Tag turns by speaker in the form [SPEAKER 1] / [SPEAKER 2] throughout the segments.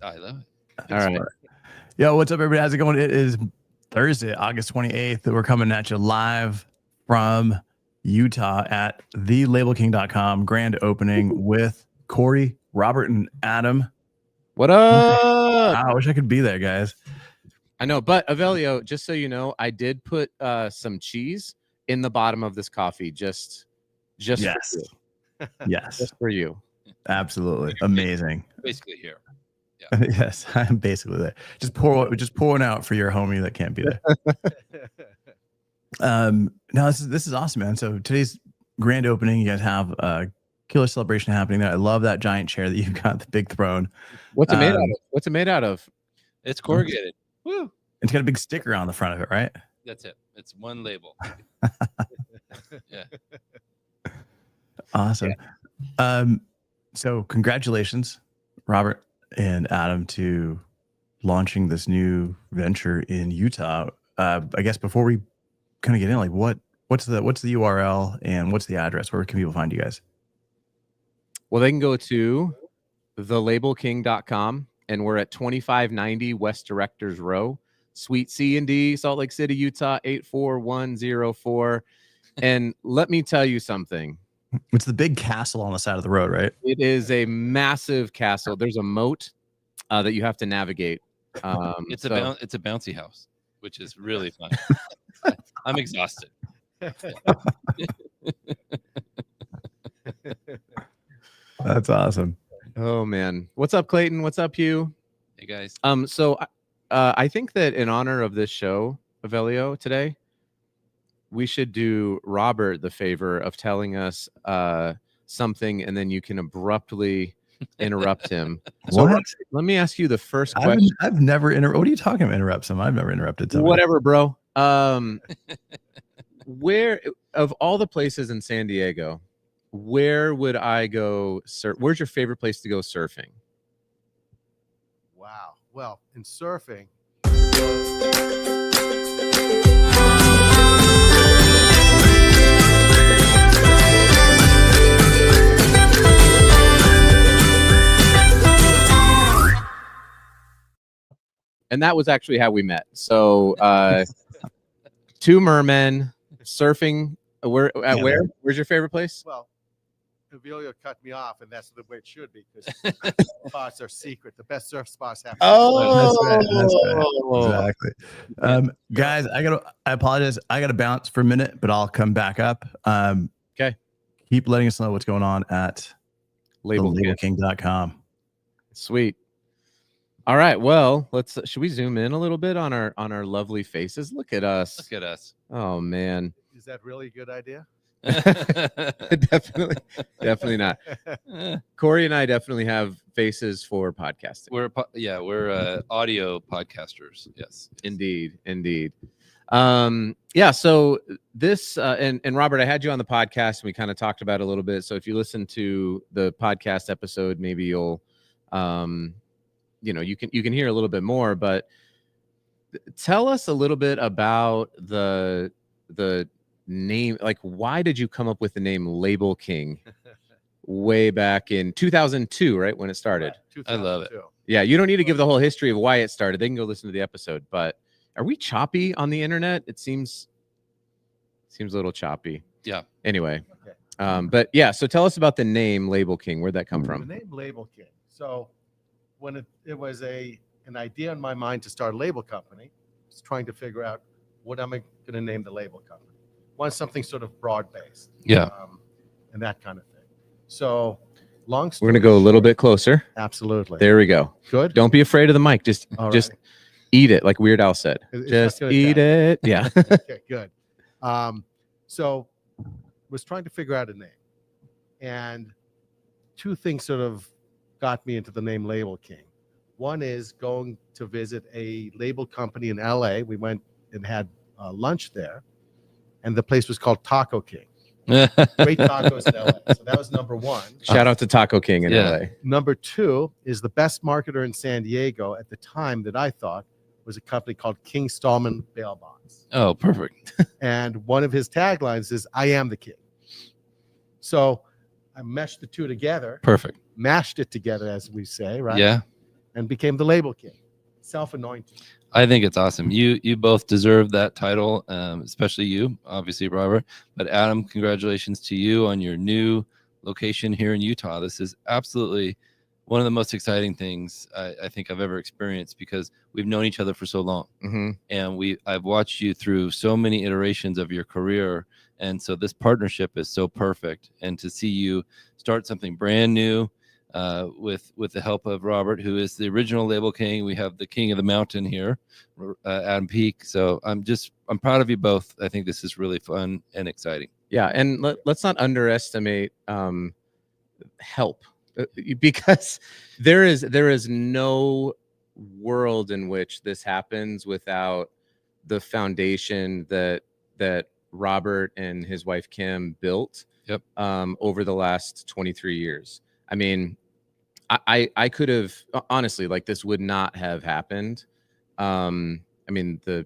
[SPEAKER 1] I love it.
[SPEAKER 2] All right.
[SPEAKER 3] Yo, what's up, everybody? How's it going? It is Thursday, August 28th. We're coming at you live from Utah at thelabelking.com. Grand opening with Corey, Robert, and Adam.
[SPEAKER 2] What up?
[SPEAKER 3] I wish I could be there, guys.
[SPEAKER 2] I know, but Avelio, just so you know, I did put some cheese in the bottom of this coffee, just
[SPEAKER 3] Yes.
[SPEAKER 2] for you.
[SPEAKER 3] Yes.
[SPEAKER 2] Just for you.
[SPEAKER 3] Absolutely. Amazing.
[SPEAKER 1] Basically here.
[SPEAKER 3] Yes, I'm basically there. Just pouring out for your homie that can't be there. No, this is awesome, man. So today's grand opening, you guys have a killer celebration happening there. I love that giant chair that you've got, the big throne.
[SPEAKER 2] What's it made out of? What's it made out of?
[SPEAKER 1] It's corrugated. Woo!
[SPEAKER 3] It's got a big sticker on the front of it, right?
[SPEAKER 1] That's it. It's one label. Yeah.
[SPEAKER 3] Awesome. So congratulations, Robert and Adam, to launching this new venture in Utah. I guess before we kind of get in, like what's the URL and what's the address? Where can people find you guys?
[SPEAKER 2] Well, they can go to thelabelking.com, and we're at 2590 West Directors Row, Suite C and D, Salt Lake City, Utah 84104. And let me tell you something.
[SPEAKER 3] It's the big castle on the side of the road, right?
[SPEAKER 2] It is a massive castle. There's a moat that you have to navigate.
[SPEAKER 1] It's a bouncy house, which is really fun. I'm exhausted.
[SPEAKER 3] That's awesome.
[SPEAKER 2] Oh man, what's up, Clayton? What's up, Hugh?
[SPEAKER 1] Hey guys.
[SPEAKER 2] So I think that in honor of this show, Avelio, today, we should do Robert the favor of telling us something, and then you can abruptly interrupt him. So
[SPEAKER 3] What?
[SPEAKER 2] let me ask you the first question.
[SPEAKER 3] I've never interrupted. What are you talking about? Interrupt someone? I've never interrupted someone.
[SPEAKER 2] Whatever, bro. Where of all the places in San Diego, where would I go? Where's your favorite place to go surfing?
[SPEAKER 4] Wow. Well, in surfing,
[SPEAKER 2] And that was actually how we met. So two mermen surfing. Where's your favorite place?
[SPEAKER 4] well, Avelio cut me off, and that's the way it should be, because spots are secret. The best surf spots have.
[SPEAKER 3] Exactly. Guys, I apologize. I gotta bounce for a minute, but I'll come back up.
[SPEAKER 2] Okay.
[SPEAKER 3] Keep letting us know what's going on at labelking.com.
[SPEAKER 2] Sweet. All right. Well, should we zoom in a little bit on our lovely faces? Look at us.
[SPEAKER 1] Look at us.
[SPEAKER 2] Oh man.
[SPEAKER 4] Is that really a good idea?
[SPEAKER 2] definitely not. Corey and I definitely have faces for podcasting.
[SPEAKER 1] We're audio podcasters. Yes.
[SPEAKER 2] Indeed. Yeah. So this and Robert, I had you on the podcast and we kind of talked about it a little bit. So if you listen to the podcast episode, maybe you'll you can hear a little bit more, but tell us a little bit about the name. Like, why did you come up with the name Label King way back in 2002, right? When it started.
[SPEAKER 1] I love it.
[SPEAKER 2] Yeah. You don't need to give the whole history of why it started. They can go listen to the episode, but are we choppy on the internet? It seems a little choppy.
[SPEAKER 1] Yeah.
[SPEAKER 2] Anyway.
[SPEAKER 4] Okay.
[SPEAKER 2] But yeah, so tell us about the name Label King. Where'd that come from?
[SPEAKER 4] The name Label King. So when it was an idea in my mind to start a label company, I was trying to figure out what am I going to name the label company. Want something sort of broad-based.
[SPEAKER 1] Yeah.
[SPEAKER 4] And that kind of thing. So long story
[SPEAKER 2] We're going to go a little
[SPEAKER 4] short-
[SPEAKER 2] bit closer.
[SPEAKER 4] Absolutely.
[SPEAKER 2] There we go.
[SPEAKER 4] Good.
[SPEAKER 2] Don't be afraid of the mic. Just
[SPEAKER 4] All
[SPEAKER 2] just
[SPEAKER 4] right.
[SPEAKER 2] eat it, like Weird Al said.
[SPEAKER 4] It's not
[SPEAKER 2] Just
[SPEAKER 4] gonna
[SPEAKER 2] eat
[SPEAKER 4] die.
[SPEAKER 2] it. Yeah.
[SPEAKER 4] Okay, good. So was trying to figure out a name. And two things sort of got me into the name Label King. One is going to visit a label company in LA. We went and had lunch there, and the place was called Taco King. Great tacos in LA. So that was number one.
[SPEAKER 2] Shout out to Taco King in
[SPEAKER 1] Yeah.
[SPEAKER 2] LA.
[SPEAKER 4] Number two is the best marketer in San Diego at the time that I thought was a company called King Stallman Bail Bonds.
[SPEAKER 1] Oh, perfect.
[SPEAKER 4] And one of his taglines is, I am the king. So I meshed the two together,
[SPEAKER 1] Perfect.
[SPEAKER 4] mashed it together, as we say, right?
[SPEAKER 1] Yeah.
[SPEAKER 4] and became the Label King, self-anointed.
[SPEAKER 1] I think it's awesome. You both deserve that title, especially you, obviously, Robert. But Adam, congratulations to you on your new location here in Utah. This is absolutely one of the most exciting things I think I've ever experienced, because we've known each other for so long, and I've watched you through so many iterations of your career, and so this partnership is so perfect. And to see you start something brand new. With the help of Robert, who is the original Label King. We have the King of the Mountain here, Adam Peak. So I'm proud of you both. I think this is really fun and exciting.
[SPEAKER 2] Yeah, and let's not underestimate help, because there is no world in which this happens without the foundation that Robert and his wife Kim built.
[SPEAKER 1] Yep.
[SPEAKER 2] Over the last 23 years. I mean, I could have honestly, like, this would not have happened. I mean, the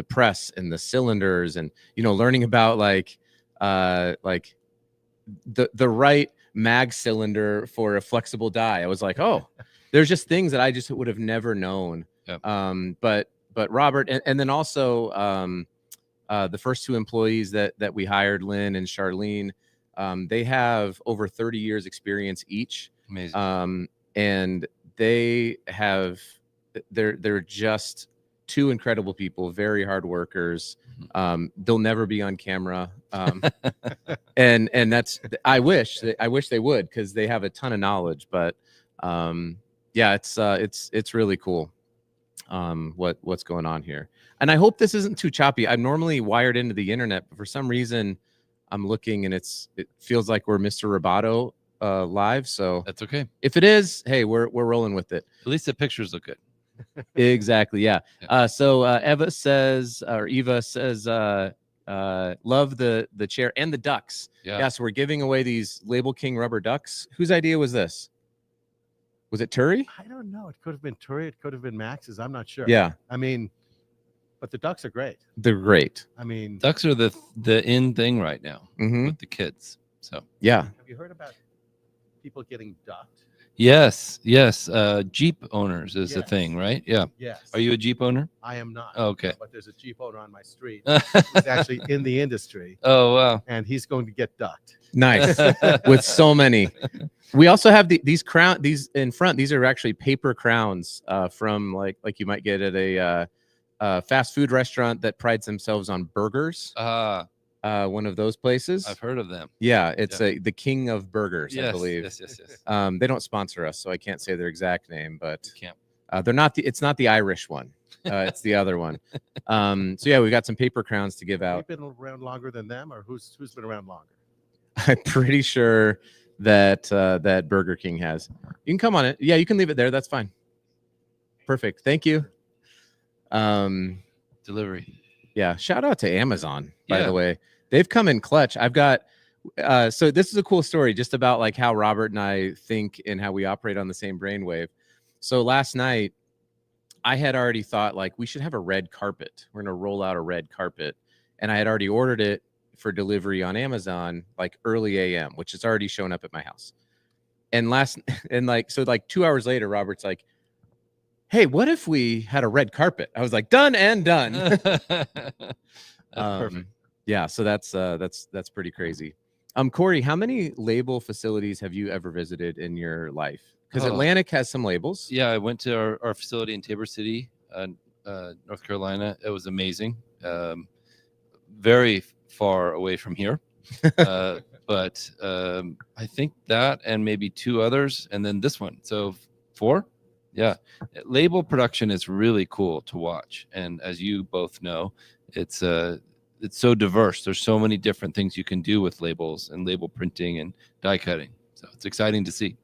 [SPEAKER 2] press and the cylinders, and learning about like the right mag cylinder for a flexible die. I was like, oh, there's just things that I just would have never known.
[SPEAKER 1] Yep.
[SPEAKER 2] But Robert, and then also the first two employees that we hired, Lynn and Charlene, they have over 30 years experience each.
[SPEAKER 1] Amazing.
[SPEAKER 2] And they're just two incredible people, very hard workers. They'll never be on camera. And that's, I wish they would, because they have a ton of knowledge, but yeah, it's really cool. What's going on here. And I hope this isn't too choppy. I'm normally wired into the internet, but for some reason I'm looking and it feels like we're Mr. Roboto live. So
[SPEAKER 1] that's okay.
[SPEAKER 2] If it is, hey, we're rolling with it.
[SPEAKER 1] At least the pictures look good.
[SPEAKER 2] Exactly. Yeah. So Eva says, love the chair and the ducks.
[SPEAKER 1] Yeah.
[SPEAKER 2] So we're giving away these Label King rubber ducks. Whose idea was this? Was it Turi?
[SPEAKER 4] I don't know. It could have been Turi. It could have been Max's. I'm not sure.
[SPEAKER 2] Yeah.
[SPEAKER 4] I mean, but the ducks are great.
[SPEAKER 2] They're great.
[SPEAKER 4] I mean,
[SPEAKER 1] Ducks are the in thing right now with the kids. So
[SPEAKER 2] yeah.
[SPEAKER 4] Have you heard about people getting ducked?
[SPEAKER 1] Yes. Jeep owners is a thing, right? Yeah.
[SPEAKER 4] Yes.
[SPEAKER 1] Are you a Jeep owner?
[SPEAKER 4] I am not.
[SPEAKER 1] Oh, okay.
[SPEAKER 4] But there's a Jeep owner on my street who's actually in the industry.
[SPEAKER 1] Oh, wow.
[SPEAKER 4] And he's going to get ducked.
[SPEAKER 2] Nice. With so many. We also have these in front. These are actually paper crowns from like you might get at a fast food restaurant that prides themselves on burgers. One of those places.
[SPEAKER 1] I've heard of them.
[SPEAKER 2] Yeah, it's the King of Burgers, I believe.
[SPEAKER 1] Yes.
[SPEAKER 2] They don't sponsor us, so I can't say their exact name, but
[SPEAKER 1] You can't.
[SPEAKER 2] they're not it's not the Irish one. It's the other one. So yeah, we got some paper crowns to give out.
[SPEAKER 4] Have you been around longer than them, or who's been around longer?
[SPEAKER 2] I'm pretty sure that that Burger King has. You can come on it. Yeah, you can leave it there. That's fine. Perfect. Thank you.
[SPEAKER 1] Delivery.
[SPEAKER 2] Yeah. Shout out to Amazon, by the way. They've come in clutch. I've got so this is a cool story just about like how Robert and I think and how we operate on the same brainwave. So last night I had already thought like we should have a red carpet. We're going to roll out a red carpet. And I had already ordered it for delivery on Amazon like early AM, which has already shown up at my house. And like 2 hours later, Robert's like, hey, what if we had a red carpet? I was like, done and done.
[SPEAKER 1] That's perfect.
[SPEAKER 2] Yeah, so that's pretty crazy. Corey, how many label facilities have you ever visited in your life? Because Atlantic has some labels.
[SPEAKER 1] Yeah, I went to our facility in Tabor City, North Carolina. It was amazing. Very far away from here. But I think that and maybe two others, and then this one. So 4. Yeah. Label production is really cool to watch. And as you both know, it's so diverse. There's so many different things you can do with labels and label printing and die cutting. So it's exciting to see.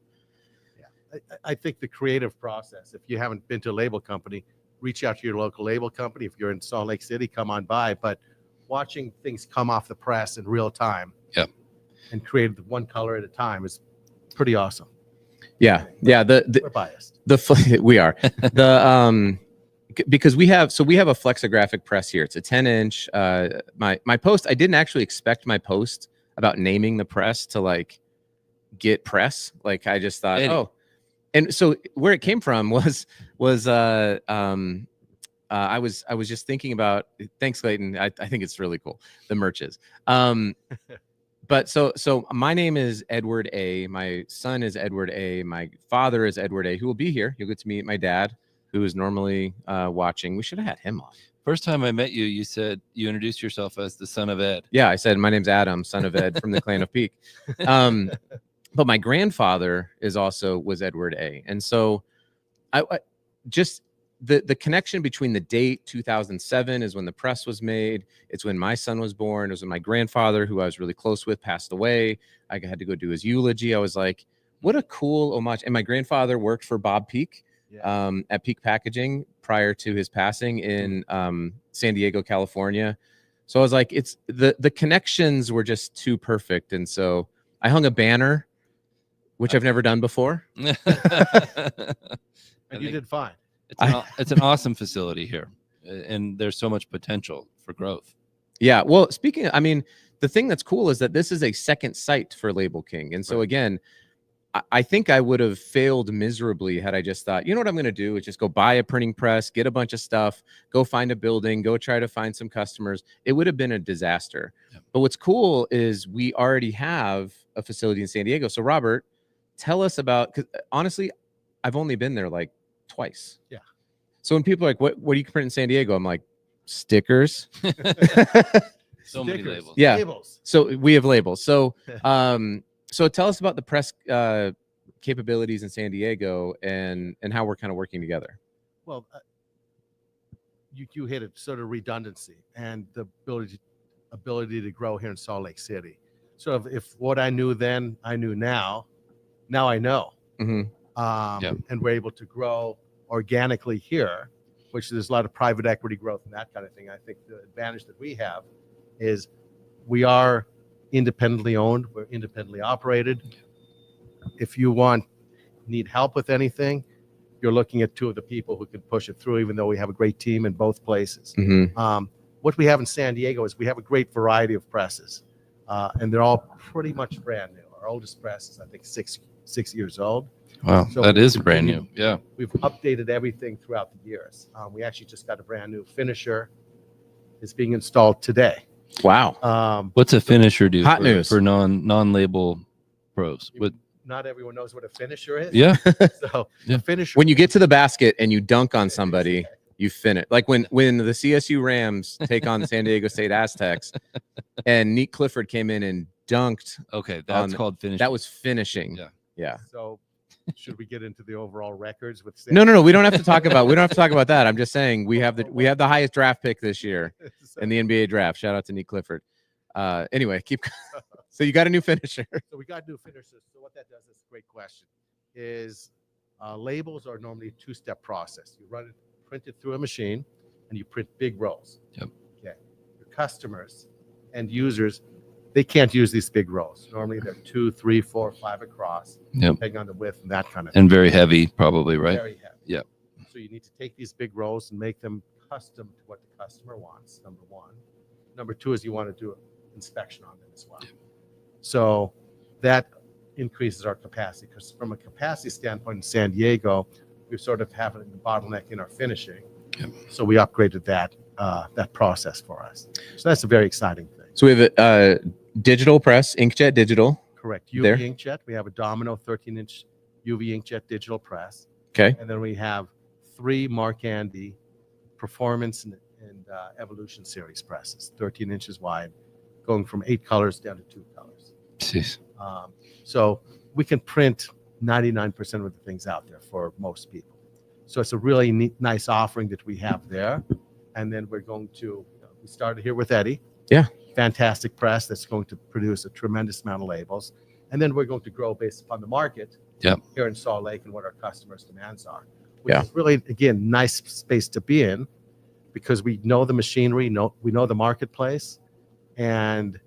[SPEAKER 4] Yeah. I think the creative process, if you haven't been to a label company, reach out to your local label company. If you're in Salt Lake City, come on by. But watching things come off the press in real time and create one color at a time is pretty awesome.
[SPEAKER 2] Yeah.
[SPEAKER 4] We're biased.
[SPEAKER 2] We are because we have a flexographic press here. It's a 10-inch. My post, I didn't actually expect my post about naming the press to like get press. Like I just thought, And so where it came from was I was just thinking about, thanks Clayton, I think it's really cool, the merches. But so my name is Edward A. My son is Edward A. My father is Edward A., who will be here. You'll get to meet my dad, who is normally watching. We should have had him on.
[SPEAKER 1] First time I met you, you said you introduced yourself as the son of Ed.
[SPEAKER 2] Yeah, I said my name's Adam, son of Ed from the clan of Peak. But my grandfather was Edward A. And so I just the connection between the date 2007 is when the press was made. It's when my son was born. It was when my grandfather, who I was really close with, passed away. I had to go do his eulogy. I was like, what a cool homage. And my grandfather worked for Bob Peak at Peak Packaging prior to his passing in San Diego, California. So I was like, it's the connections were just too perfect. And so I hung a banner, which I've never done before.
[SPEAKER 4] And you did fine.
[SPEAKER 1] It's an awesome facility here, and there's so much potential for growth.
[SPEAKER 2] Yeah. Well, speaking, I mean, the thing that's cool is that this is a second site for Label King. And so again, I think I would have failed miserably had I just thought, you know what I'm going to do is just go buy a printing press, get a bunch of stuff, go find a building, go try to find some customers. It would have been a disaster. Yeah. But what's cool is we already have a facility in San Diego. So Robert, tell us about, because honestly, I've only been there like twice.
[SPEAKER 4] Yeah.
[SPEAKER 2] So when people are like, what do you print in San Diego? I'm like, stickers.
[SPEAKER 1] So many labels.
[SPEAKER 2] Yeah.
[SPEAKER 4] Labels.
[SPEAKER 2] So we have labels. So so tell us about the press capabilities in San Diego and how we're kind of working together.
[SPEAKER 4] Well, you hit it, sort of redundancy and the ability to grow here in Salt Lake City. So if what I knew then, I knew now I know.
[SPEAKER 2] Mm-hmm.
[SPEAKER 4] And we're able to grow organically here, which there's a lot of private equity growth and that kind of thing. I think the advantage that we have is we are independently owned, we're independently operated. If you need help with anything, you're looking at two of the people who can push it through, even though we have a great team in both places.
[SPEAKER 2] Mm-hmm.
[SPEAKER 4] What we have in San Diego is we have a great variety of presses, and they're all pretty much brand new. Our oldest press is, I think, six years old.
[SPEAKER 1] Wow,
[SPEAKER 4] So
[SPEAKER 1] that is brand new. Yeah.
[SPEAKER 4] We've updated everything throughout the years. We actually just got a brand new finisher. It's being installed today.
[SPEAKER 2] Wow.
[SPEAKER 1] What's a finisher do
[SPEAKER 2] Hot news.
[SPEAKER 1] for non-label pros? What?
[SPEAKER 4] Not everyone knows what a finisher is.
[SPEAKER 1] Yeah.
[SPEAKER 4] So
[SPEAKER 1] Yeah.
[SPEAKER 4] the finisher.
[SPEAKER 2] When you get to the basket and you dunk on somebody, you finish. Like when the CSU Rams take on the San Diego State Aztecs, and Nick Clifford came in and dunked.
[SPEAKER 1] Okay, that's called finishing.
[SPEAKER 2] That was finishing.
[SPEAKER 1] Yeah.
[SPEAKER 2] Yeah.
[SPEAKER 4] So should we get into the overall records with?
[SPEAKER 2] No. We don't have to talk about. We don't have to talk about that. I'm just saying we have the highest draft pick this year in the NBA draft. Shout out to Nick Clifford. Anyway, keep. So you got a new finisher.
[SPEAKER 4] So we got new finishers. So what that does is a great question. Is labels are normally a two-step process. You print it through a machine, and you print big rolls.
[SPEAKER 1] Yep.
[SPEAKER 4] Okay. Your customers and users, they can't use these big rolls. Normally they're 2, 3, 4, 5 across, depending on the width and that kind of thing.
[SPEAKER 1] And very heavy, probably, right?
[SPEAKER 4] Very heavy.
[SPEAKER 1] Yep.
[SPEAKER 4] So you need to take these big rolls and make them custom to what the customer wants, number one. Number two is you want to do an inspection on them as well. Yep. So that increases our capacity, because from a capacity standpoint in San Diego, we sort of have a bottleneck in our finishing.
[SPEAKER 1] Yep.
[SPEAKER 4] So we upgraded that process for us. So that's a very exciting thing.
[SPEAKER 2] So we have a digital press, inkjet digital.
[SPEAKER 4] Correct. UV
[SPEAKER 2] There.
[SPEAKER 4] inkjet. We have a Domino 13-inch UV inkjet digital press.
[SPEAKER 2] Okay.
[SPEAKER 4] And then we have 3 Mark Andy Performance and Evolution series presses, 13 inches wide, going from 8 colors down to 2 colors.
[SPEAKER 1] Jeez.
[SPEAKER 4] So we can print 99% of the things out there for most people. So it's a really nice offering that we have there. And then we're going to, we started here with Eddie.
[SPEAKER 2] Yeah.
[SPEAKER 4] Fantastic press that's going to produce a tremendous amount of labels. And then we're going to grow based upon the market here in Salt Lake and what our customers' demands are. Which is really, again, nice space to be in, because we know the machinery, we know the marketplace, and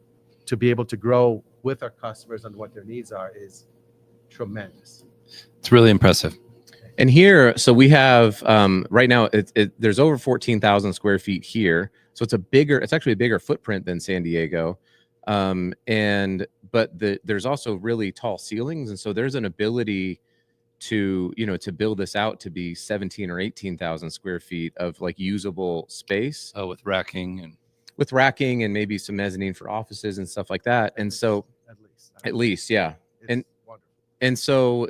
[SPEAKER 4] to be able to grow with our customers and what their needs are is tremendous.
[SPEAKER 1] It's really impressive.
[SPEAKER 2] And here, so we have right now, there's over 14,000 square feet here. So it's actually a bigger footprint than San Diego. But there's also really tall ceilings. And so there's an ability to, you know, to build this out to be 17 or 18,000 square feet of like usable space
[SPEAKER 1] Oh, with racking and
[SPEAKER 2] with racking and maybe some mezzanine for offices and stuff like that. And so
[SPEAKER 4] at least,
[SPEAKER 2] at least, yeah.
[SPEAKER 4] it's
[SPEAKER 2] and-
[SPEAKER 4] wonderful.
[SPEAKER 2] And so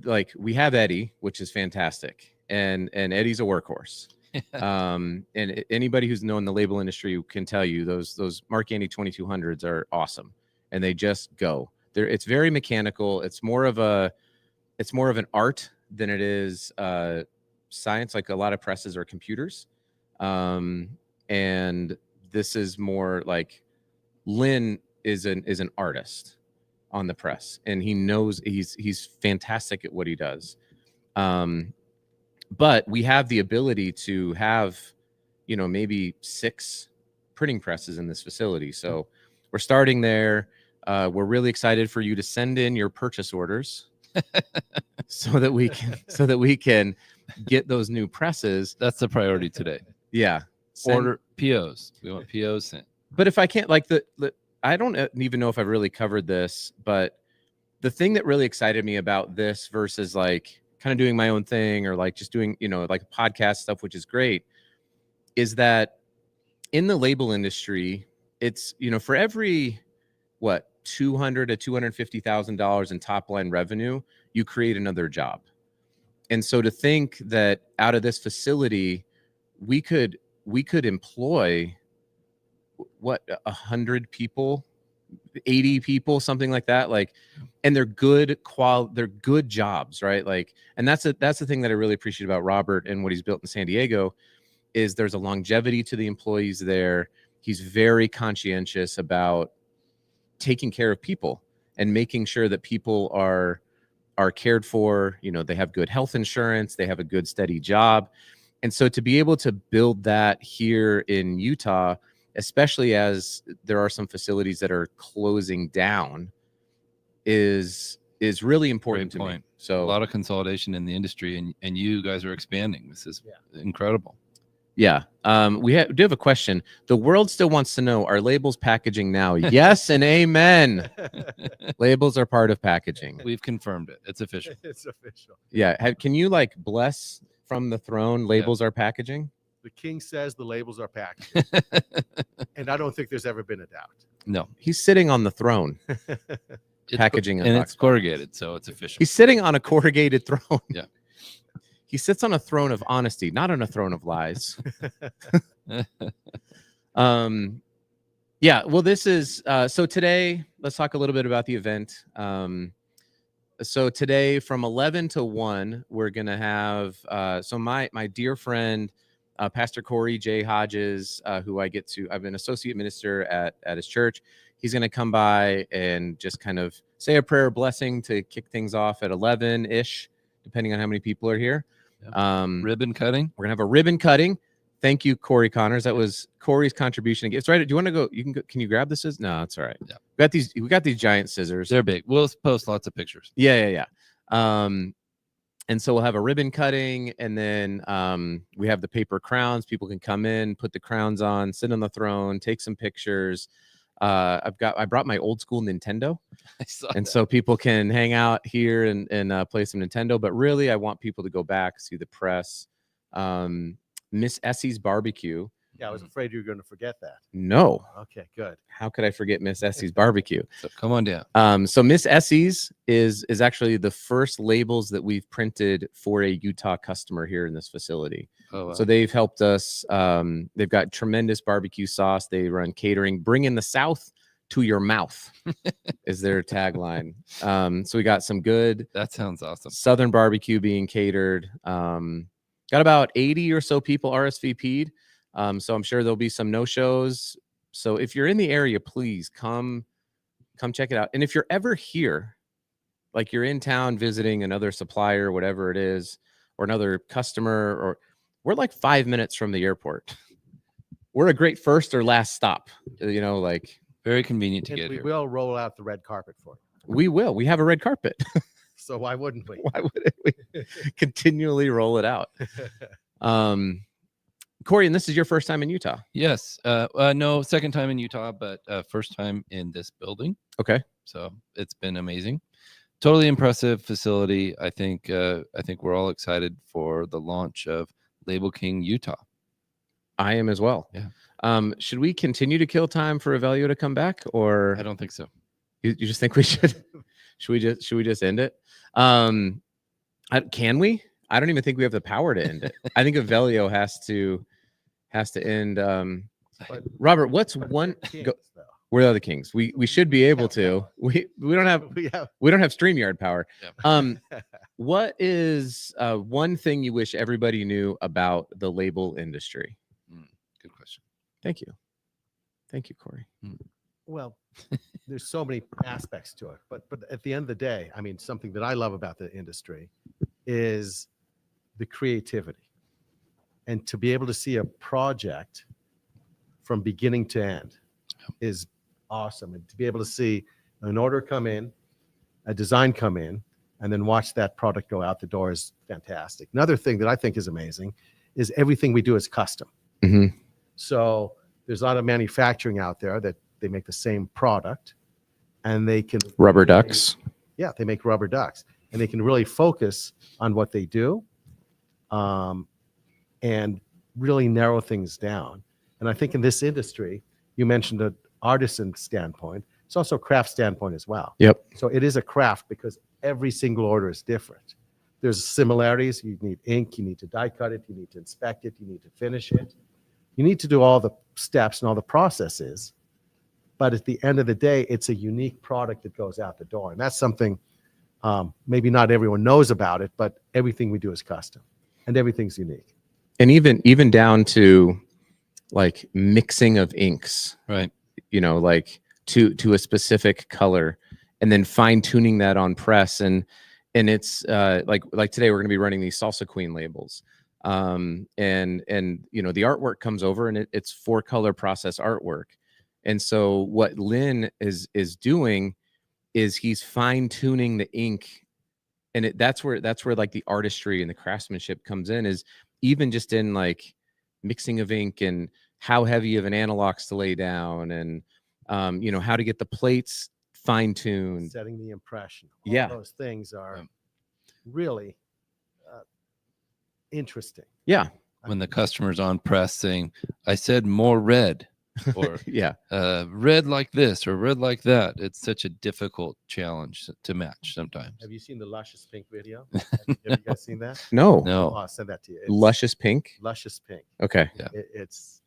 [SPEAKER 2] like we have Eddie, which is fantastic. And Eddie's a workhorse. And anybody who's known the label industry can tell you those Mark Andy 2200s are awesome, and they just go. It's very mechanical. It's more of an art than it is science. Like a lot of presses are computers, and this is more like Lynn is an artist on the press, and he knows he's fantastic at what he does. But we have the ability to have, you know, maybe 6 printing presses in this facility. So we're starting there. We're really excited for you to send in your purchase orders so that we can get those new presses.
[SPEAKER 1] that's the priority today.
[SPEAKER 2] Yeah.
[SPEAKER 1] Order POs. We want POs sent.
[SPEAKER 2] But if I can't, like I don't even know if I've really covered this, but the thing that really excited me about this versus like kind of doing my own thing or like just doing, you know, like podcast stuff, which is great, is that in the label industry, it's, you know, for every $200,000 to $250,000 in top line revenue, you create another job. And so to think that out of this facility, we could employ 100 people, 80 people, something like that, like, and they're good jobs, right? Like, and that's the thing that I really appreciate about Robert and what he's built in San Diego is there's a longevity to the employees there. He's very conscientious about taking care of people and making sure that people are cared for. You know, they have good health insurance, they have a good steady job. And so to be able to build that here in Utah, especially as there are some facilities that are closing down, is really important to me. So
[SPEAKER 1] a lot of consolidation in the industry, and you guys are expanding. This is incredible.
[SPEAKER 2] yeah, do have a question. The world still wants to know, are labels packaging now? Yes and amen. Labels are part of packaging.
[SPEAKER 1] We've confirmed it. It's official.
[SPEAKER 4] It's official.
[SPEAKER 2] Yeah, can you like bless from the throne? Labels are packaging.
[SPEAKER 4] The king says the labels are packaging, and I don't think there's ever been a doubt.
[SPEAKER 1] No,
[SPEAKER 2] He's sitting on the throne,
[SPEAKER 1] it's
[SPEAKER 2] packaging
[SPEAKER 1] and it's corrugated, so it's official.
[SPEAKER 2] He's sitting on a corrugated throne.
[SPEAKER 1] Yeah.
[SPEAKER 2] He sits on a throne of honesty, not on a throne of lies. Yeah, well, this is so today, let's talk a little bit about the event. So today from 11 to 1, we're going to have so my dear friend Pastor Corey J. Hodges, who I've been associate minister at his church. He's going to come by and just kind of say a prayer blessing to kick things off at 11-ish, depending on how many people are here.
[SPEAKER 1] Ribbon cutting.
[SPEAKER 2] We're going to have a ribbon cutting. Thank you, Corey Connors. That was Corey's contribution. It's right. Do you want to go? You can go. Can you grab the scissors? No, it's all right.
[SPEAKER 1] Yeah.
[SPEAKER 2] We got these giant scissors.
[SPEAKER 1] They're big. We'll post lots of pictures.
[SPEAKER 2] Yeah. And so we'll have a ribbon cutting, and then we have the paper crowns. People can come in, put the crowns on, sit on the throne, take some pictures. I brought my old school Nintendo, so people can hang out here and play some Nintendo. But really, I want people to go back, see the press. Miss Essie's Barbecue.
[SPEAKER 4] Yeah, I was afraid you were going to forget that.
[SPEAKER 2] No.
[SPEAKER 4] Okay, good.
[SPEAKER 2] How could I forget Miss Essie's Barbecue?
[SPEAKER 1] So come on down.
[SPEAKER 2] So Miss Essie's is actually the first labels that we've printed for a Utah customer here in this facility.
[SPEAKER 1] Oh, wow.
[SPEAKER 2] So they've helped us. They've got tremendous barbecue sauce. They run catering. Bring in the South to your mouth is their tagline. So we got some good.
[SPEAKER 1] That sounds awesome.
[SPEAKER 2] Southern barbecue being catered. Got about 80 or so people RSVP'd. So I'm sure there'll be some no-shows. So if you're in the area, please come check it out. And if you're ever here, like you're in town visiting another supplier, whatever it is, or another customer, or we're like 5 minutes from the airport. We're a great first or last stop, you know, like
[SPEAKER 1] Very convenient to
[SPEAKER 4] And
[SPEAKER 1] get
[SPEAKER 4] we
[SPEAKER 1] here.
[SPEAKER 4] will roll out the red carpet for you.
[SPEAKER 2] we will. We have a red carpet.
[SPEAKER 4] So why wouldn't we?
[SPEAKER 2] Why wouldn't we continually roll it out? Corey, and this is your first time in Utah.
[SPEAKER 1] Yes. No, second time in Utah, but first time in this building.
[SPEAKER 2] Okay.
[SPEAKER 1] So it's been amazing. totally impressive facility. I think we're all excited for the launch of Label King Utah.
[SPEAKER 2] I am as well.
[SPEAKER 1] Yeah.
[SPEAKER 2] Should we continue to kill time for Avelio to come back, or
[SPEAKER 1] I don't think so.
[SPEAKER 2] you just think we should? Should we just end it? Can we? I don't even think we have the power to end it. I think Avelio has to end.
[SPEAKER 4] But
[SPEAKER 2] Robert, what's one?
[SPEAKER 4] Kings,
[SPEAKER 2] Go,
[SPEAKER 4] though.
[SPEAKER 2] we're the Kings. We should be able to. We don't have
[SPEAKER 4] We have
[SPEAKER 2] StreamYard power.
[SPEAKER 1] Yeah.
[SPEAKER 2] What is one thing you wish everybody knew about the label industry?
[SPEAKER 1] Good question.
[SPEAKER 2] Thank you, Corey.
[SPEAKER 4] well, there's so many aspects to it, but at the end of the day, I mean, something that I love about the industry is the creativity, and to be able to see a project from beginning to end is awesome, and to be able to see an order come in, a design come in, and then watch that product go out the door is fantastic. Another thing that I think is amazing is everything we do is custom.
[SPEAKER 2] Mhm.
[SPEAKER 4] So there's a lot of manufacturing out there that they make the same product, and they can
[SPEAKER 2] Rubber ducks.
[SPEAKER 4] yeah, they make rubber ducks, and they can really focus on what they do, and really narrow things down. And I think in this industry, you mentioned an artisan standpoint. It's also a craft standpoint as well.
[SPEAKER 2] Yep.
[SPEAKER 4] So it is a craft because every single order is different. There's similarities. You need ink. You need to die cut it. You need to inspect it. You need to finish it. You need to do all the steps and all the processes. But at the end of the day, it's a unique product that goes out the door. And that's something maybe not everyone knows about it, but everything we do is custom and everything's unique.
[SPEAKER 2] And even down to like mixing of inks,
[SPEAKER 1] Right.
[SPEAKER 2] like to a specific color, and then fine tuning that on press. And it's like today we're going to be running these Salsa Queen labels. And the artwork comes over, and it's 4-color process artwork. And so what Lynn is doing is he's fine tuning the ink, and that's where like the artistry and the craftsmanship comes in, is even just in like mixing of ink and how heavy of an analox to lay down, and how to get the plates fine tuned,
[SPEAKER 4] Setting the impression.
[SPEAKER 2] Yeah.
[SPEAKER 4] Those things are really interesting.
[SPEAKER 2] Yeah.
[SPEAKER 1] When the customer's on press saying, I said more red, or
[SPEAKER 2] Yeah.
[SPEAKER 1] red like this or red like that. It's such a difficult challenge to match sometimes.
[SPEAKER 4] Have you seen the Luscious Pink video? Have you guys seen that?
[SPEAKER 2] No.
[SPEAKER 4] Oh,
[SPEAKER 1] No.
[SPEAKER 4] I'll send that to you. It's
[SPEAKER 2] Luscious pink.
[SPEAKER 4] Luscious Pink.
[SPEAKER 2] Okay.
[SPEAKER 4] It's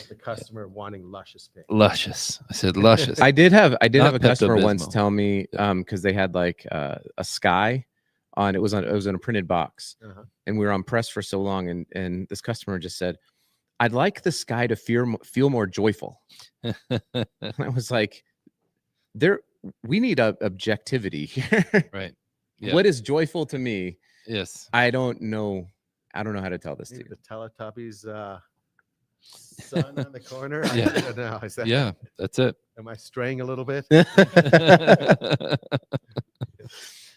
[SPEAKER 4] the customer wanting luscious pink.
[SPEAKER 1] Luscious. I said luscious.
[SPEAKER 2] I did have a
[SPEAKER 1] Not
[SPEAKER 2] customer once
[SPEAKER 1] Pepto-Bismol.
[SPEAKER 2] tell me, because they had like a sky on, it was in a printed box,
[SPEAKER 4] Uh-huh.
[SPEAKER 2] and we were on press for so long, and this customer just said, I'd like the sky to feel more joyful. And I was like, we need objectivity here.
[SPEAKER 1] Right. Yeah.
[SPEAKER 2] What is joyful to me?
[SPEAKER 1] Yes.
[SPEAKER 2] I don't know how to tell this to
[SPEAKER 4] Maybe
[SPEAKER 2] you.
[SPEAKER 4] the Teletubbies sun on the corner.
[SPEAKER 1] Yeah.
[SPEAKER 4] I don't know. Is that,
[SPEAKER 1] Yeah. That's it.
[SPEAKER 4] Am I straying a little bit?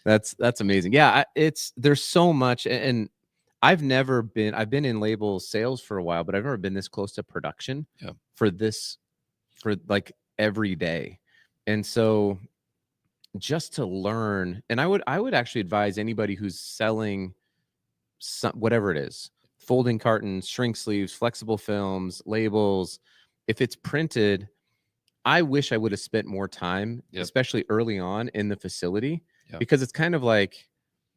[SPEAKER 2] That's amazing. Yeah, there's so much, and I've been in label sales for a while, but I've never been this close to production for like every day. And so just to learn, and I would actually advise anybody who's selling whatever it is, folding cartons, shrink sleeves, flexible films, labels, if it's printed, I wish I would have spent more time, especially early on in the facility, because it's kind of like,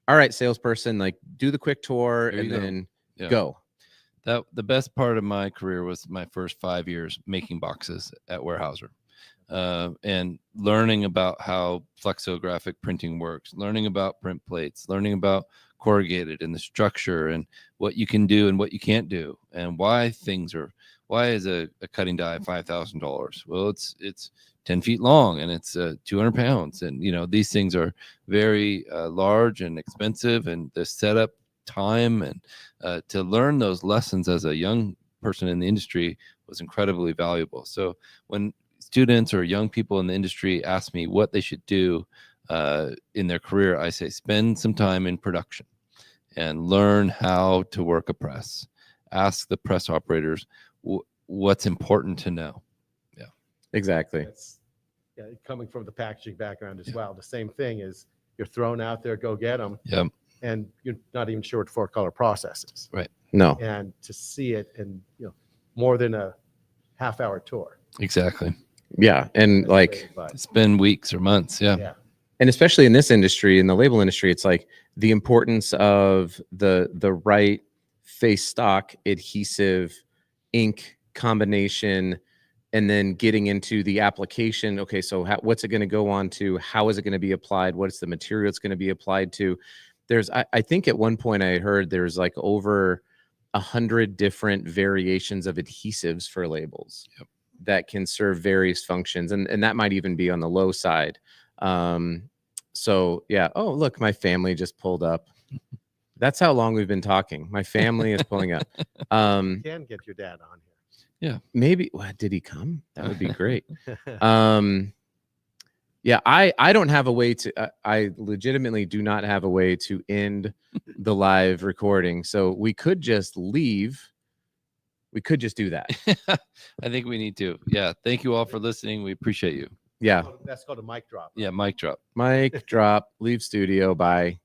[SPEAKER 2] all right, salesperson, like do the quick tour and then go.
[SPEAKER 1] The best part of my career was my first 5 years making boxes at Weyerhaeuser, and learning about how flexographic printing works, learning about print plates, learning about corrugated and the structure and what you can do and what you can't do, and why is a cutting die $5,000? Well, it's 10 feet long and it's 200 pounds. And, these things are very large and expensive, and the setup time and to learn those lessons as a young person in the industry was incredibly valuable. So when students or young people in the industry ask me what they should do in their career, I say, spend some time in production and learn how to work a press. Ask the press operators what's important to know.
[SPEAKER 2] Exactly.
[SPEAKER 4] Coming from the packaging background as well, the same thing is you're thrown out there, go get them,
[SPEAKER 1] Yep.
[SPEAKER 4] and you're not even sure what 4-color process is.
[SPEAKER 2] No.
[SPEAKER 4] And to see it in more than a half-hour tour.
[SPEAKER 1] Exactly.
[SPEAKER 2] Yeah. And
[SPEAKER 4] That's
[SPEAKER 2] like,
[SPEAKER 4] great advice.
[SPEAKER 1] It's been weeks or months. Yeah.
[SPEAKER 4] Yeah.
[SPEAKER 2] and especially in this industry, in the label industry, it's like the importance of the right face stock adhesive ink combination, and then getting into the application. Okay, so what's it going to go on to? How is it going to be applied? What's the material it's going to be applied to? There's, I think at one point I heard there's like over 100 different variations of adhesives for labels.
[SPEAKER 1] Yep.
[SPEAKER 2] That can serve various functions, and that might even be on the low side. So yeah. Oh, look, my family just pulled up. That's how long we've been talking. My family is pulling up.
[SPEAKER 4] You can get your dad on
[SPEAKER 2] Maybe, well, did he come? That would be great.
[SPEAKER 4] here.
[SPEAKER 2] Yeah, I don't have a way to, I legitimately do not have a way to end the live recording. So we could just leave. We could just do that.
[SPEAKER 1] I think we need to. Yeah. Thank you all for listening. We appreciate you.
[SPEAKER 2] Yeah.
[SPEAKER 4] That's called a mic drop.
[SPEAKER 1] Yeah. Mic drop.
[SPEAKER 2] Mic drop, leave studio. Bye.